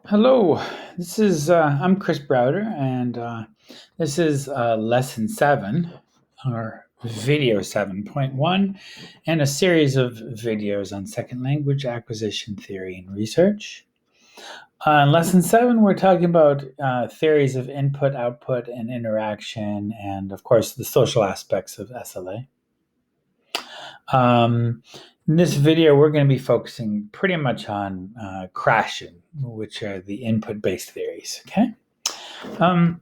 Hello, this is I'm Chris Browder, and this is lesson 7, or video 7.1, and a series of videos on second language acquisition theory and research. In lesson 7, we're talking about theories of input, output, and interaction, and of course, the social aspects of SLA. In this video, we're going to be focusing pretty much on Krashen, which are the input-based theories. Okay. Um,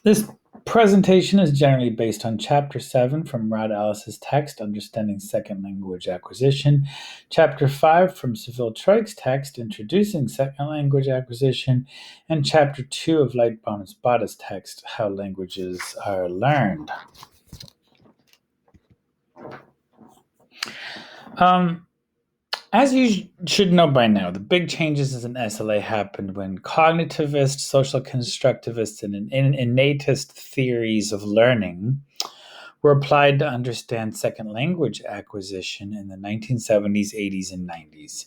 this presentation is generally based on Chapter 7 from Rod Ellis's text, Understanding Second Language Acquisition, Chapter 5 from Seville Troik's text, Introducing Second Language Acquisition, and Chapter 2 of Lightbone and Spada's text, How Languages Are Learned. As you should know by now, the big changes in SLA happened when cognitivist, social constructivist, and innatist theories of learning were applied to understand second language acquisition in the 1970s, 80s, and 90s.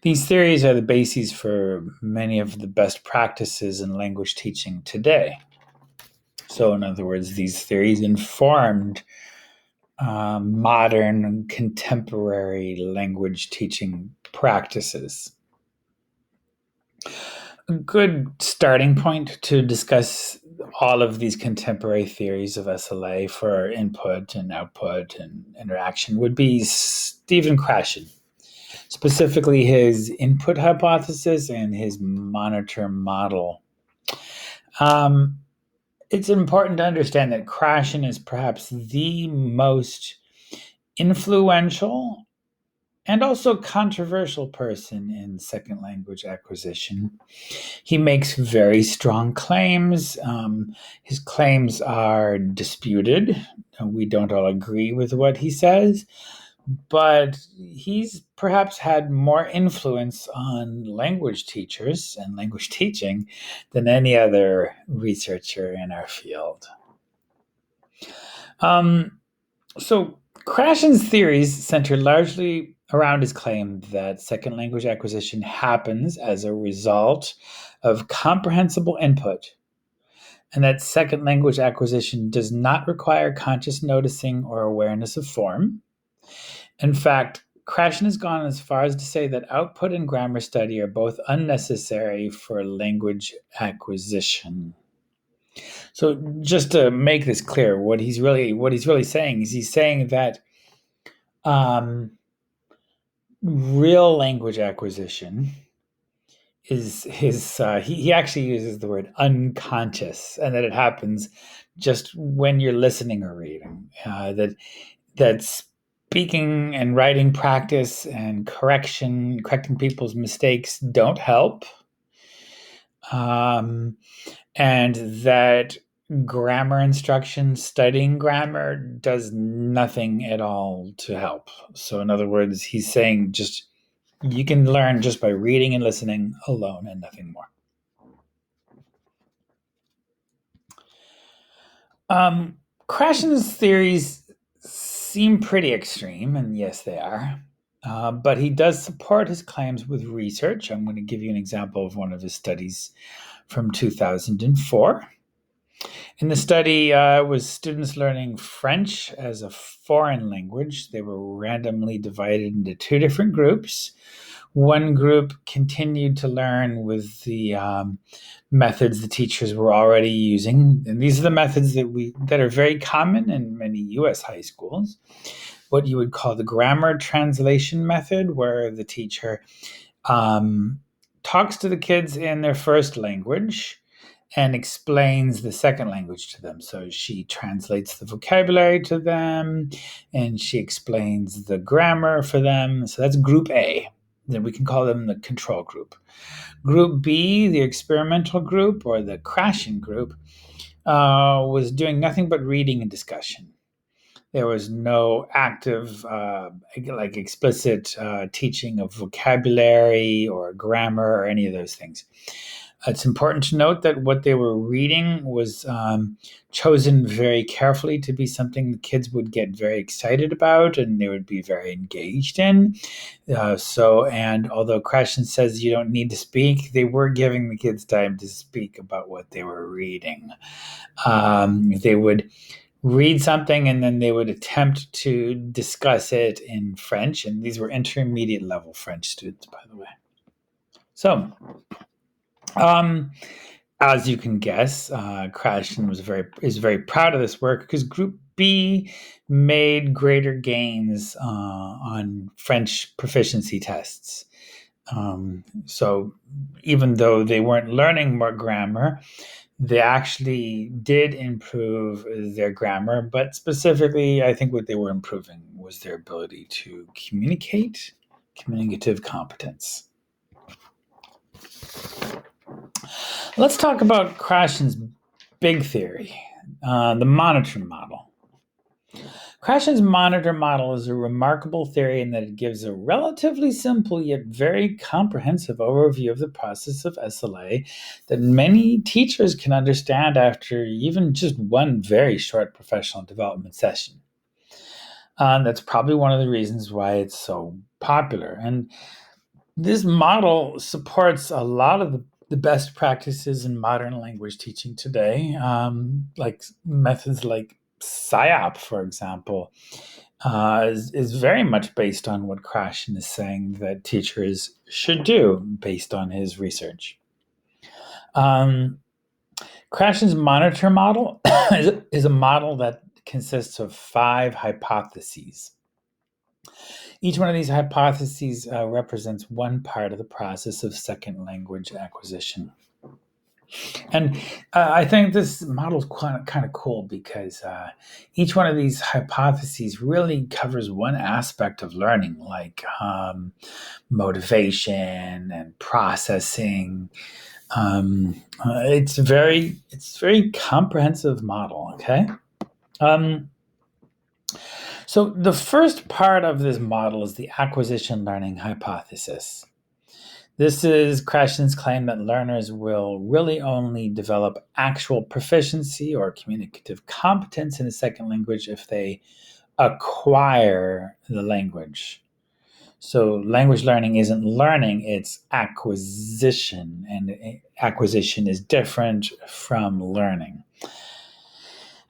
These theories are the bases for many of the best practices in language teaching today. So, in other words, these theories informed modern contemporary language teaching practices. A good starting point to discuss all of these contemporary theories of SLA for input and output and interaction would be Stephen Krashen, specifically his input hypothesis and his monitor model. It's important to understand that Krashen is perhaps the most influential and also controversial person in second language acquisition. He makes very strong claims. His claims are disputed. We don't all agree with what he says, but he's perhaps had more influence on language teachers and language teaching than any other researcher in our field. So Krashen's theories center largely around his claim that second language acquisition happens as a result of comprehensible input, and that second language acquisition does not require conscious noticing or awareness of form. In fact, Krashen has gone as far as to say that output and grammar study are both unnecessary for language acquisition. So just to make this clear, what he's really saying is he's saying that real language acquisition is he actually uses the word unconscious, and that it happens just when you're listening or reading. That speaking and writing practice and correcting people's mistakes don't help. And that grammar instruction, studying grammar, does nothing at all to help. So, in other words, he's saying just you can learn just by reading and listening alone and nothing more. Krashen's theories seem pretty extreme, and yes, they are. But he does support his claims with research. I'm going to give you an example of one of his studies from 2004. In the study was students learning French as a foreign language. They were randomly divided into two different groups. One group continued to learn with the methods the teachers were already using, and these are the methods that are very common in many U.S. high schools. What you would call the grammar translation method, where the teacher talks to the kids in their first language and explains the second language to them. So she translates the vocabulary to them, and she explains the grammar for them. So that's group A. Then we can call them the control group. Group B, the experimental group, or the Krashen group, was doing nothing but reading and discussion. There was no active, explicit teaching of vocabulary or grammar or any of those things. It's important to note that what they were reading was chosen very carefully to be something the kids would get very excited about and they would be very engaged in. And although Krashen says you don't need to speak, they were giving the kids time to speak about what they were reading. They would read something and then they would attempt to discuss it in French. And these were intermediate level French students, by the way. So, as you can guess, Krashen is very proud of this work because Group B made greater gains on French proficiency tests. So even though they weren't learning more grammar, they actually did improve their grammar, but specifically, I think what they were improving was their ability to communicate, communicative competence. Let's talk about Krashen's big theory, the monitor model. Krashen's monitor model is a remarkable theory in that it gives a relatively simple yet very comprehensive overview of the process of SLA that many teachers can understand after even just one very short professional development session. That's probably one of the reasons why it's so popular. And this model supports a lot of the best practices in modern language teaching today, like methods like SIOP, for example, is very much based on what Krashen is saying that teachers should do based on his research. Krashen's monitor model is a model that consists of 5 hypotheses. Each one of these hypotheses represents one part of the process of second language acquisition. And I think this model is kind of cool because each one of these hypotheses really covers one aspect of learning, like motivation and processing. It's a very comprehensive model. Okay. So the first part of this model is the acquisition learning hypothesis. This is Krashen's claim that learners will really only develop actual proficiency or communicative competence in a second language if they acquire the language. So language learning isn't learning, it's acquisition, and acquisition is different from learning.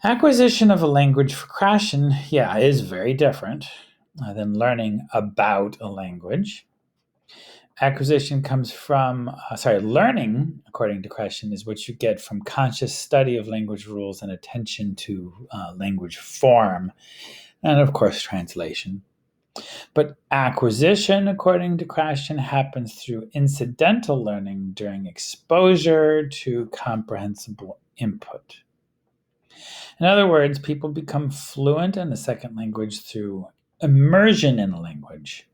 Acquisition of a language for Krashen, is very different than learning about a language. Acquisition comes from, learning, according to Krashen, is what you get from conscious study of language rules and attention to language form, and of course, translation. But acquisition, according to Krashen, happens through incidental learning during exposure to comprehensible input. In other words, people become fluent in a second language through immersion in a language,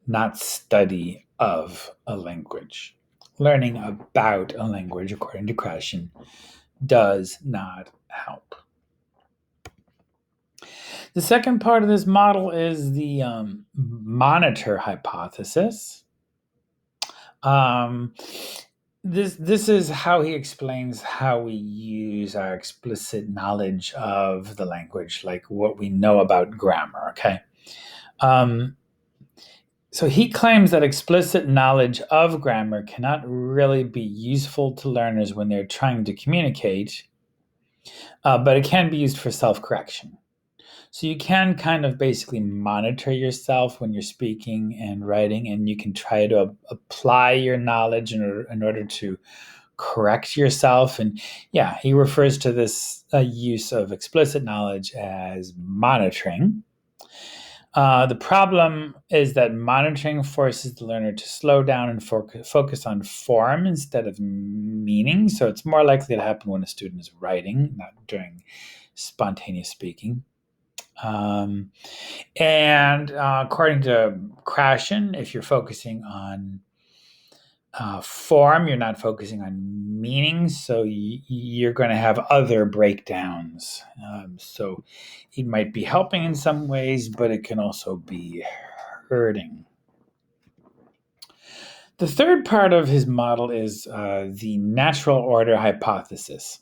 not study of a language. Learning about a language, according to Krashen, does not help. The second part of this model is the monitor hypothesis. This is how he explains how we use our explicit knowledge of the language, like what we know about grammar. Okay. So he claims that explicit knowledge of grammar cannot really be useful to learners when they're trying to communicate, but it can be used for self-correction. So you can kind of basically monitor yourself when you're speaking and writing, and you can try to apply your knowledge in order to correct yourself. And he refers to this use of explicit knowledge as monitoring. The problem is that monitoring forces the learner to slow down and focus on form instead of meaning. So it's more likely to happen when a student is writing, not during spontaneous speaking. And according to Krashen, if you're focusing on form, you're not focusing on meaning, so you're going to have other breakdowns. So it might be helping in some ways, but it can also be hurting. The third part of his model is the natural order hypothesis.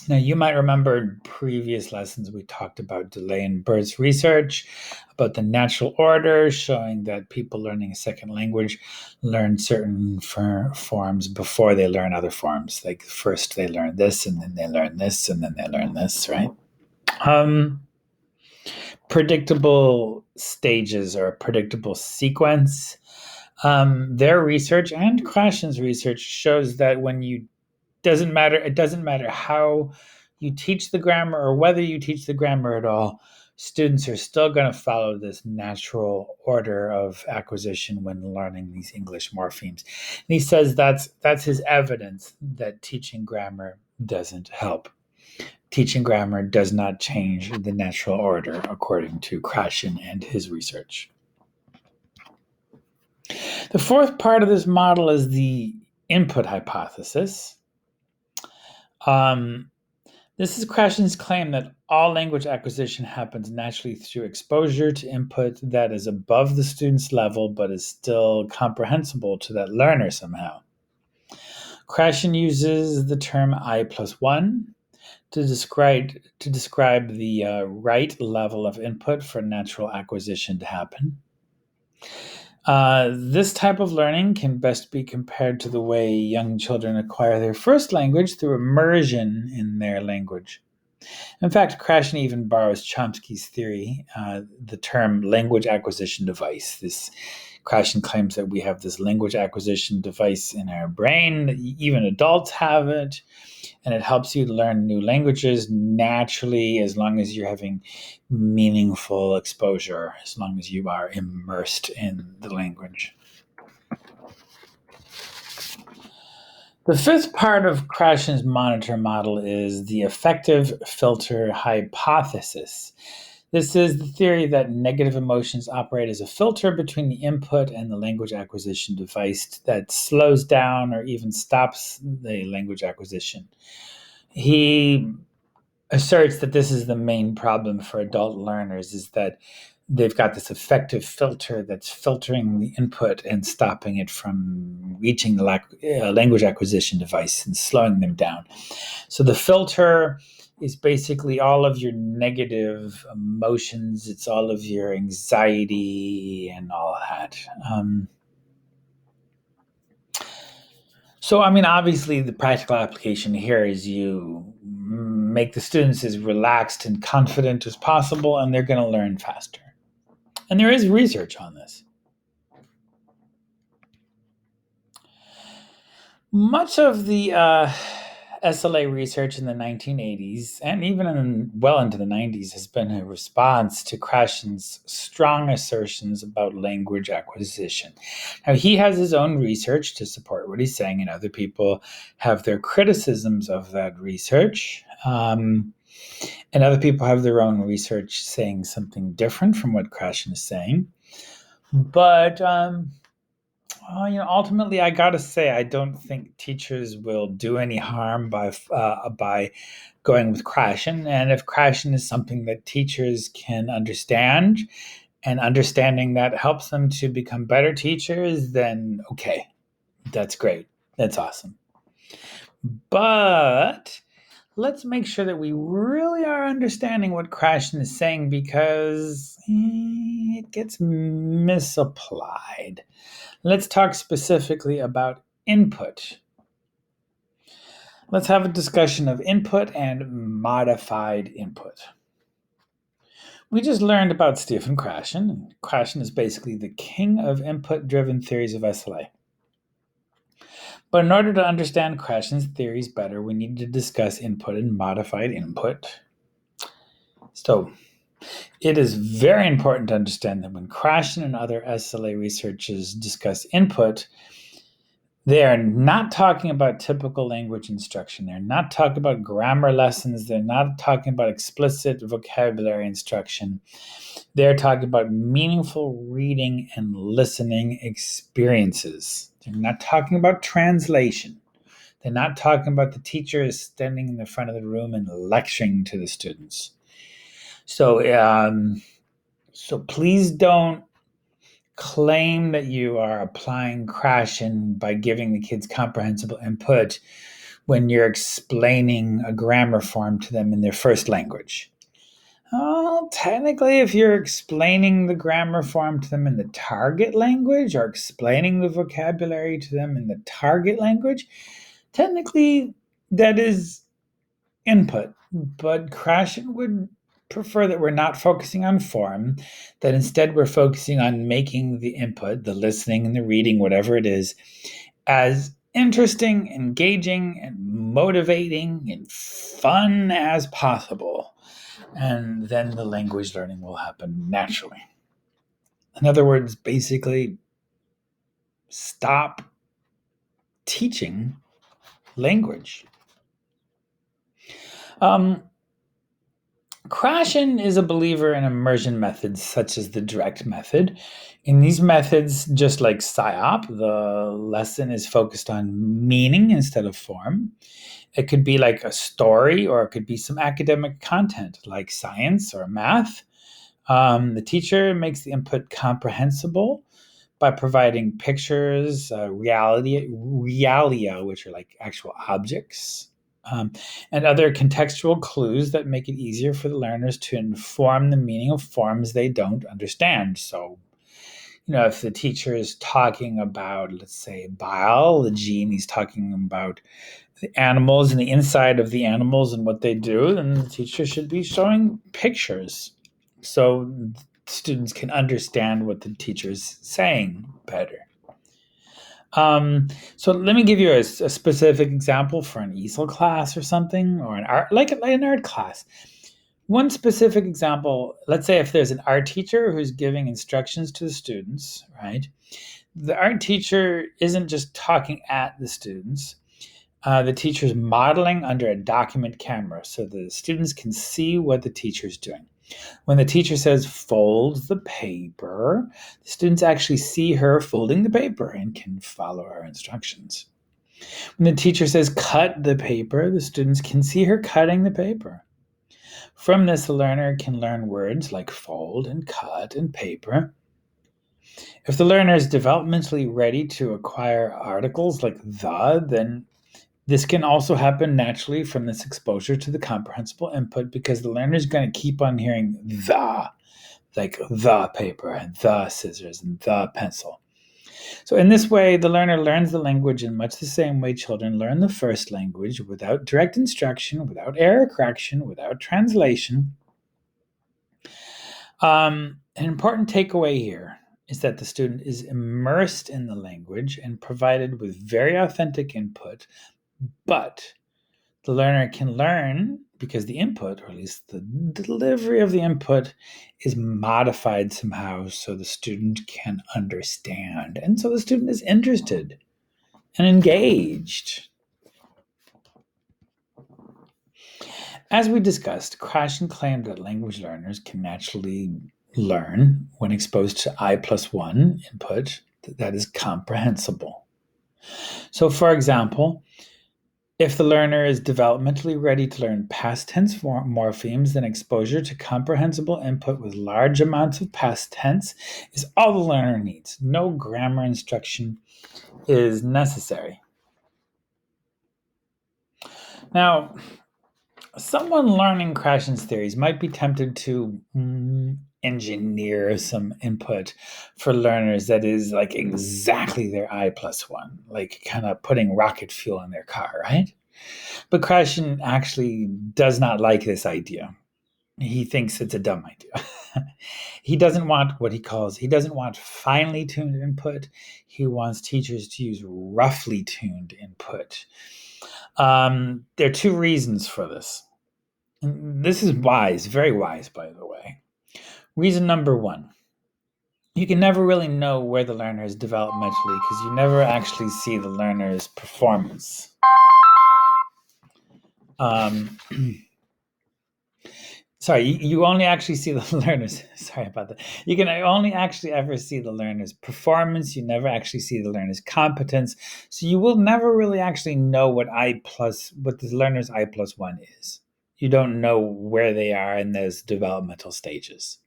Now, you might remember in previous lessons we talked about delay in birth research, about the natural order, showing that people learning a second language learn certain forms before they learn other forms. Like first they learn this, and then they learn this, and then they learn this, right? Predictable stages or a predictable sequence. Their research and Krashen's research shows that when you it doesn't matter how you teach the grammar or whether you teach the grammar at all, students are still going to follow this natural order of acquisition when learning these English morphemes. And he says that's his evidence that teaching grammar doesn't help. Teaching grammar does not change the natural order, according to Krashen and his research. The fourth part of this model is the input hypothesis. This is Krashen's claim that all language acquisition happens naturally through exposure to input that is above the student's level but is still comprehensible to that learner somehow. Krashen uses the term I+1 to describe the right level of input for natural acquisition to happen. This type of learning can best be compared to the way young children acquire their first language through immersion in their language. In fact, Krashen even borrows Chomsky's theory, the term language acquisition device. This Krashen claims that we have this language acquisition device in our brain. Even adults have it, and it helps you learn new languages naturally as long as you're having meaningful exposure, as long as you are immersed in the language. The fifth part of Krashen's monitor model is the affective filter hypothesis. This is the theory that negative emotions operate as a filter between the input and the language acquisition device that slows down or even stops the language acquisition. He asserts that this is the main problem for adult learners, is that they've got this affective filter that's filtering the input and stopping it from reaching the language acquisition device and slowing them down. So the filter is basically all of your negative emotions. It's all of your anxiety and all that. Obviously, the practical application here is you make the students as relaxed and confident as possible, and they're going to learn faster. And there is research on this. Much of the SLA research in the 1980s and even well into the 90s has been a response to Krashen's strong assertions about language acquisition. Now, he has his own research to support what he's saying, and other people have their criticisms of that research. And other people have their own research saying something different from what Krashen is saying. But ultimately, I gotta say, I don't think teachers will do any harm by going with Krashen. And if Krashen is something that teachers can understand, and understanding that helps them to become better teachers, then okay, that's great. That's awesome. But let's make sure that we really are understanding what Krashen is saying, because it gets misapplied. Let's talk specifically about input. Let's have a discussion of input and modified input. We just learned about Stephen Krashen. Krashen is basically the king of input-driven theories of SLA. But in order to understand Krashen's theories better, we need to discuss input and modified input. So, it is very important to understand that when Krashen and other SLA researchers discuss input, they are not talking about typical language instruction. They're not talking about grammar lessons. They're not talking about explicit vocabulary instruction. They're talking about meaningful reading and listening experiences. They're not talking about translation. They're not talking about the teacher is standing in the front of the room and lecturing to the students. So please don't claim that you are applying Krashen by giving the kids comprehensible input when you're explaining a grammar form to them in their first language? Well, technically, if you're explaining the grammar form to them in the target language or explaining the vocabulary to them in the target language, technically that is input. But Krashen would prefer that we're not focusing on form, that instead we're focusing on making the input, the listening and the reading, whatever it is, as interesting, engaging, and motivating and fun as possible. And then the language learning will happen naturally. In other words, basically, stop teaching language. Krashen is a believer in immersion methods such as the direct method. In these methods, just like PSYOP, the lesson is focused on meaning instead of form. It could be like a story, or it could be some academic content like science or math. The teacher makes the input comprehensible by providing pictures, realia, which are like actual objects, and other contextual clues that make it easier for the learners to inform the meaning of forms they don't understand. So, if the teacher is talking about, let's say, biology, and he's talking about the animals and the inside of the animals and what they do, then the teacher should be showing pictures so students can understand what the teacher's saying better. So let me give you a specific example for an ESL class or something, or an art, like an art class. One specific example, let's say if there's an art teacher who's giving instructions to the students, right? The art teacher isn't just talking at the students. The teacher's modeling under a document camera so the students can see what the teacher's doing. When the teacher says fold the paper, the students actually see her folding the paper and can follow her instructions. When the teacher says cut the paper, the students can see her cutting the paper. From this, the learner can learn words like fold and cut and paper. If the learner is developmentally ready to acquire articles like the, then this can also happen naturally from this exposure to the comprehensible input, because the learner is going to keep on hearing the, like the paper and the scissors and the pencil. So in this way, the learner learns the language in much the same way children learn the first language, without direct instruction, without error correction, without translation. An important takeaway here is that the student is immersed in the language and provided with very authentic input, but the learner can learn because the input, or at least the delivery of the input, is modified somehow so the student can understand. And so the student is interested and engaged. As we discussed, Krashen claimed that language learners can naturally learn when exposed to I+1 input that is comprehensible. So, for example, if the learner is developmentally ready to learn past tense morphemes, then exposure to comprehensible input with large amounts of past tense is all the learner needs. No grammar instruction is necessary. Now, someone learning Krashen's theories might be tempted to engineer some input for learners that is like exactly their I+1, like kind of putting rocket fuel in their car, right? But Krashen actually does not like this idea. He thinks it's a dumb idea. He doesn't want he doesn't want finely tuned input. He wants teachers to use roughly tuned input. There are two reasons for this. And this is wise, very wise, by the way. Reason number one: you can never really know where the learner is developmentally because you never actually see the learner's performance. Sorry, you only actually see the learners. Sorry about that. You can only actually ever see the learner's performance. You never actually see the learner's competence. So you will never really actually know what the learner's I+1 is. You don't know where they are in those developmental stages.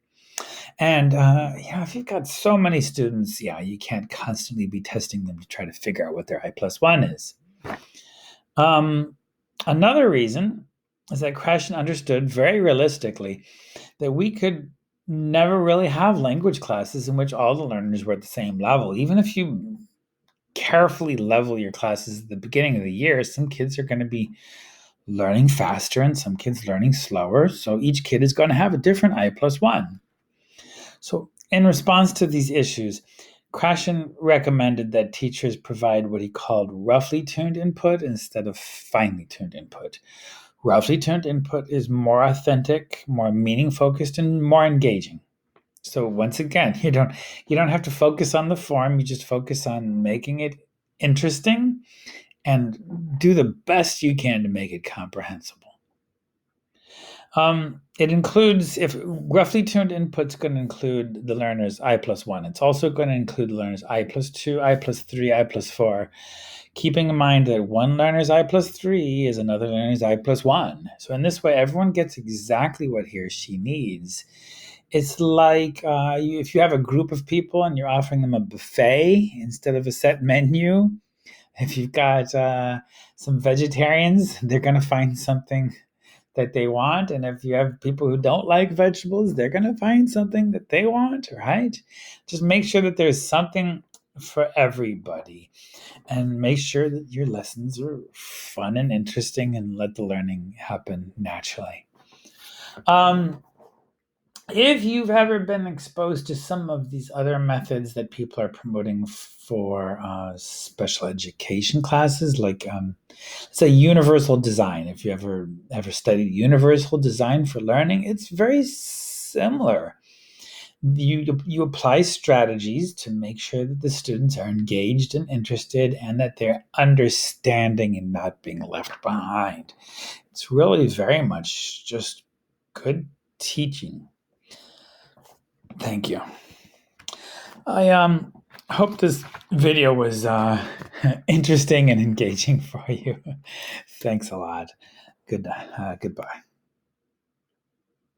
And if you've got so many students, you can't constantly be testing them to try to figure out what their I+1 is. Um, Another reason is that Krashen understood very realistically that we could never really have language classes in which all the learners were at the same level. Even if you carefully level your classes at the beginning of the year, some kids are going to be learning faster and some kids learning slower. So each kid is going to have a different I+1. So in response to these issues, Krashen recommended that teachers provide what he called roughly tuned input instead of finely tuned input. Roughly tuned input is more authentic, more meaning focused, and more engaging. So once again, you don't have to focus on the form, you just focus on making it interesting and do the best you can to make it comprehensible. It includes, if roughly tuned input's going to include the learner's I+1, it's also going to include the learner's I+2, I+3, I+4, keeping in mind that one learner's I+3 is another learner's I+1. So in this way, everyone gets exactly what he or she needs. It's like if you have a group of people and you're offering them a buffet instead of a set menu. If you've got some vegetarians, they're going to find something that they want. And if you have people who don't like vegetables, they're going to find something that they want, right? Just make sure that there's something for everybody and make sure that your lessons are fun and interesting and let the learning happen naturally. If you've ever been exposed to some of these other methods that people are promoting for special education classes, like say universal design, if you ever studied universal design for learning, it's very similar. You apply strategies to make sure that the students are engaged and interested and that they're understanding and not being left behind. It's really very much just good teaching. Thank you. I hope this video was interesting and engaging for you. Thanks a lot. Goodbye.